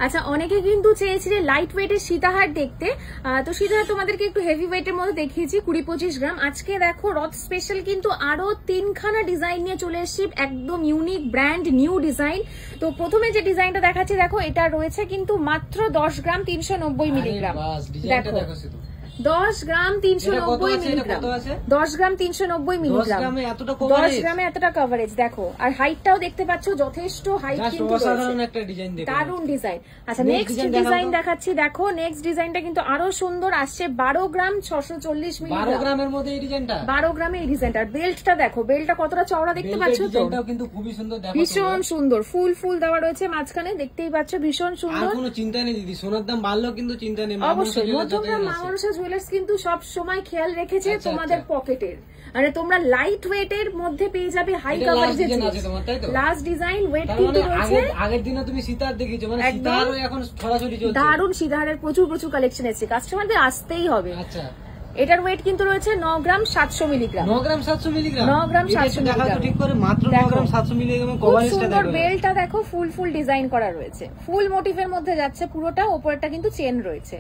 আচ্ছা, অনেকে কিন্তু চেয়েছিলে লাইট ওয়েটের সীতাহার দেখতে, তো সীতাহার তোমাদেরকে একটু হেভি ওয়েটের মধ্যে দেখিয়েছি 20-25 গ্রাম। আজকে দেখো রথ স্পেশাল কিন্তু আরো 3খানা ডিজাইন নিয়ে চলে এসেছি, একদম ইউনিক ব্র্যান্ড নিউ ডিজাইন। তো প্রথমে যে ডিজাইনটা দেখাচ্ছি দেখো, এটা রয়েছে কিন্তু মাত্র 10 গ্রাম 390 মিলিগ্রাম। দেখো 10 গ্রাম 390 মিলিগ্রাম, 10 গ্রাম 390 মিলিগ্রাম, 10 গ্রামে এতটা কভারেজ দেখো। আর হাইটটাও দেখতে পাচ্ছ, যথেষ্ট হাইট কিন্তু রয়েছে, দারুণ ডিজাইন। আচ্ছা, নেক্সট ডিজাইন দেখাচ্ছি দেখো, নেক্সট ডিজাইনটা কিন্তু আরো সুন্দর আসছে, 12 গ্রাম 640 মিলিগ্রাম, 12 গ্রামের মধ্যে এই ডিজাইনটা, 12 গ্রামে এই ডিজাইনটা। বেল্টটা দেখো, বেল্টটা কতটা চওড়া দেখতে পাচ্ছ তো, ডিজাইনটাও কিন্তু খুবই সুন্দর, দেখো ভীষণ সুন্দর, ফুল ফুল দেওয়া রয়েছে মাঝখানে, দেখতেই পাচ্ছ ভীষণ সুন্দর। আর কোনো চিন্তা নেই দিদি, সোনার দাম বাড়লেও কিন্তু চিন্তা নেই। অবশ্যই মধ্যমগ্রাম মা মনসা জুয়েলার্স কিন্তু সব সময় খেয়াল রেখেছে তোমাদের পকেটের, মানে তোমরা লাইট ওয়েটের মধ্যে পেয়ে যাবে হাই কভারেজের জিনিস। লাস্ট ডিজাইন ওয়েট কিন্তু রয়েছে। আগের দিনে তুমি সীতাহার দেখিয়েছো, মানে সীতাহারও এখন ছড়াছড়ি চলছে, দারুণ সীতাহারের প্রচুর কালেকশন এসেছে, কাস্টমারদের আসতেই হবে। আচ্ছা, এটার ওয়েট কিন্তু রয়েছে 9 গ্রাম 700 মিলিগ্রাম, 9 গ্রাম 700 মিলিগ্রাম, 9 গ্রাম 700 মিলিগ্রাম ঠিক করে মাত্র 9 গ্রাম 700 মিলিগ্রামের কভারেজটা দেখো। বেলটা দেখো ফুল ফুল ডিজাইন করা রয়েছে, ফুল মোটিভের মধ্যে যাচ্ছে পুরোটা, উপরটা কিন্তু চেন রয়েছে।